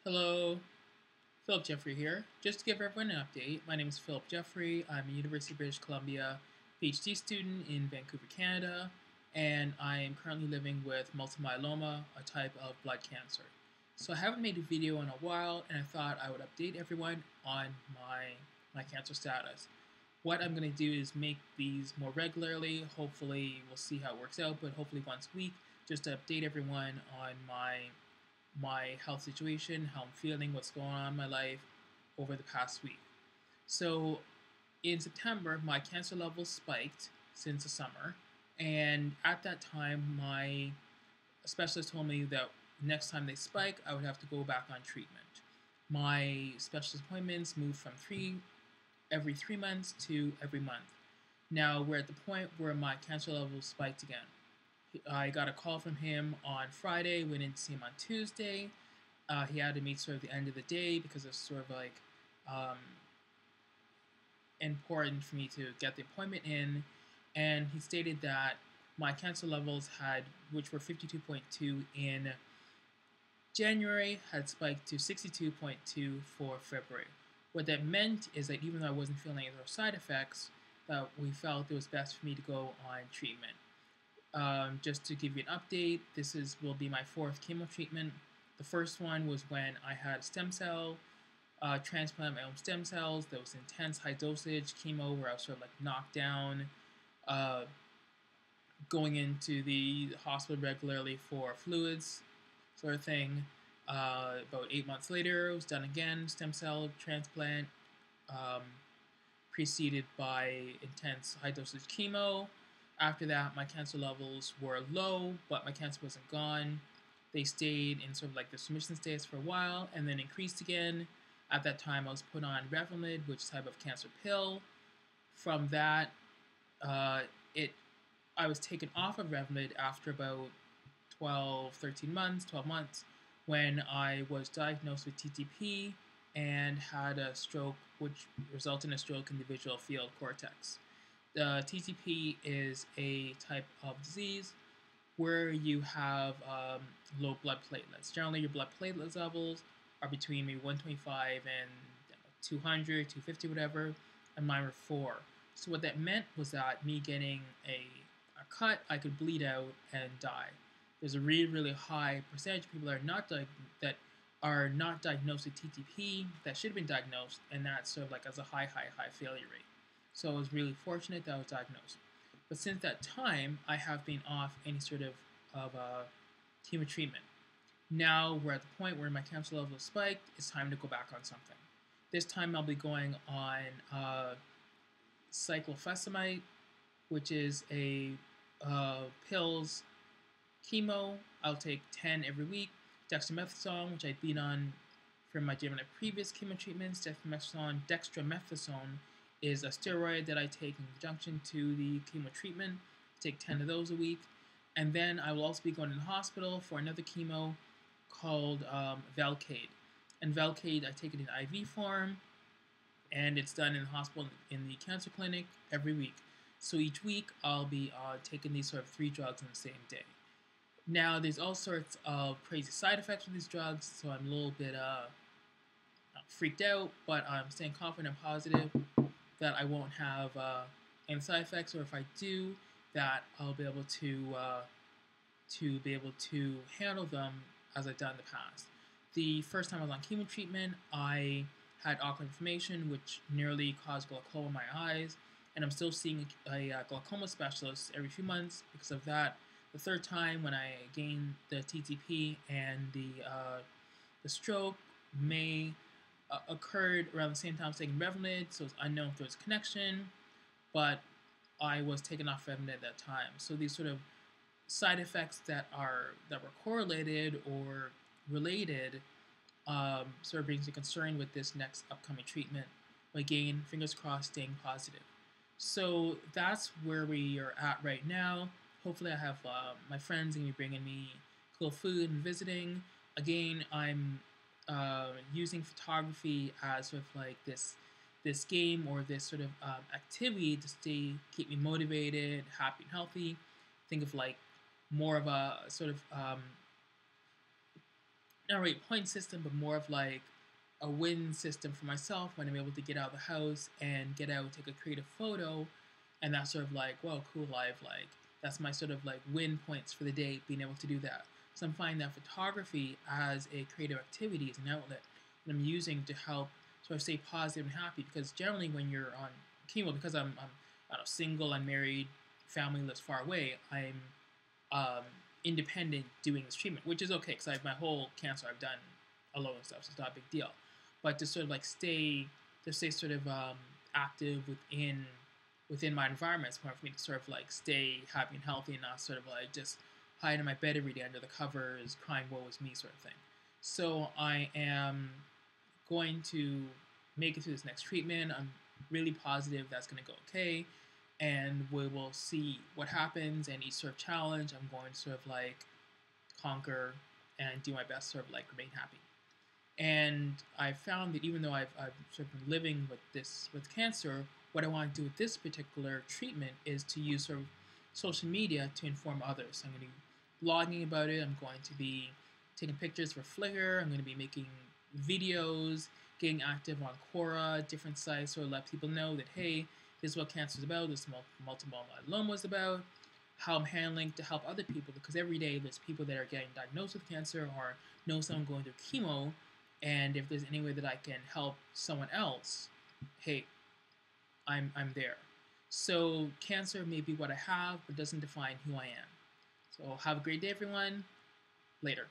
Hello, Philip Jeffrey here. Just to give everyone an update, my name is Philip Jeffrey. I'm a University of British Columbia PhD student in Vancouver, Canada, and I am currently living with multiple myeloma, a type of blood cancer. So I haven't made a video in a while, and I thought I would update everyone on my cancer status. What I'm going to do is make these more regularly. Hopefully, we'll see how it works out, but hopefully once a week, just to update everyone on my health situation, how I'm feeling, what's going on in my life over the past week. So in September, my cancer levels spiked since the summer, and at that time, my specialist told me that next time they spike, I would have to go back on treatment. My specialist appointments moved from every 3 months to every month. Now we're at the point where my cancer levels spiked again. I got a call from him on Friday, went in to see him on Tuesday. He had to meet sort of the end of the day because it's sort of like um, important for me to get the appointment in. And he stated that my cancer levels which were 52.2 in January, had spiked to 62.2 for February. What that meant is that even though I wasn't feeling any side effects, that we felt it was best for me to go on treatment. Just to give you an update, will be my fourth chemo treatment. The first one was when I had stem cell transplant my own stem cells. That was intense, high dosage chemo where I was sort of like knocked down, uh, going into the hospital regularly for fluids, sort of thing. About 8 months later, it was done again, stem cell transplant, um, preceded by intense high dosage chemo. After that, my cancer levels were low, but my cancer wasn't gone. They stayed in sort of like this remission status for a while and then increased again. At that time, I was put on Revlimid, which is a type of cancer pill. From that, uh, it I was taken off of Revlimid after about 12 months, when I was diagnosed with TTP and had a stroke, which resulted in a stroke in the visual field cortex. The TTP is a type of disease where you have low blood platelets. Generally, your blood platelet levels are between maybe 125 and 200, 250, whatever, and mine were 4. So what that meant was that me getting a cut, I could bleed out and die. There's a really, really high percentage of people that are not diagnosed with TTP that should have been diagnosed, and that's sort of like as a high failure rate. So I was really fortunate that I was diagnosed. But since that time, I have been off any sort of chemo treatment. Now we're at the point where my cancer level is spiked. It's time to go back on something. This time I'll be going on cyclophosphamide, which is a pills chemo. I'll take 10 every week. Dexamethasone, which I've been on from my previous chemo treatments. Dextromethasone is a steroid that I take in conjunction to the chemo treatment. I take 10 of those a week. And then I will also be going to the hospital for another chemo called Velcade. And Velcade, I take it in IV form, and it's done in the hospital in the cancer clinic every week. So each week I'll be taking these sort of 3 drugs on the same day. Now there's all sorts of crazy side effects with these drugs, so I'm a little bit freaked out, but I'm staying confident and positive that I won't have any side effects, or if I do, that I'll be able to handle them as I've done in the past. The first time I was on chemo treatment, I had ocular inflammation, which nearly caused glaucoma in my eyes, and I'm still seeing a glaucoma specialist every few months because of that. The third time, when I gained the TTP and the stroke, occurred around the same time I was taking Revlimid, so it's unknown if there was a connection, but I was taken off Revlimid at that time. So these sort of side effects that were correlated or related sort of brings me concern with this next upcoming treatment. But again, fingers crossed, staying positive. So that's where we are at right now. Hopefully I have my friends going to be bringing me cool food and visiting. Again, I'm using photography as sort of like this game or this sort of activity to keep me motivated, happy, and healthy. Think of like more of a sort of not really a point system, but more of like a win system for myself when I'm able to get out of the house and get out, take a creative photo, and that's sort of like, well, cool life. Like that's my sort of like win points for the day, being able to do that. So I'm finding that photography as a creative activity is an outlet that I'm using to help sort of stay positive and happy. Because generally, when you're on chemo, because I'm I don't know, single, unmarried, family lives far away, I'm um, independent doing this treatment, which is okay because my whole cancer I've done alone and stuff, so it's not a big deal. But to sort of like stay sort of active within my environment, it's important for me to sort of like stay happy and healthy and not sort of like just hide in my bed every day under the covers, crying "woe is me" sort of thing. So I am going to make it through this next treatment. I'm really positive that's going to go okay, and we will see what happens. And each sort of challenge, I'm going to sort of like conquer and do my best, to sort of like remain happy. And I found that even though I've sort of been living with cancer, what I want to do with this particular treatment is to use sort of social media to inform others. So I'm going to be blogging about it. I'm going to be taking pictures for Flickr. I'm going to be making videos, getting active on Quora, different sites, to let people know that hey, this is what cancer is about. This is multiple myeloma is about. How I'm handling to help other people, because every day there's people that are getting diagnosed with cancer or know someone going through chemo, and if there's any way that I can help someone else, hey, I'm there. So cancer may be what I have, but doesn't define who I am. So have a great day, everyone. Later.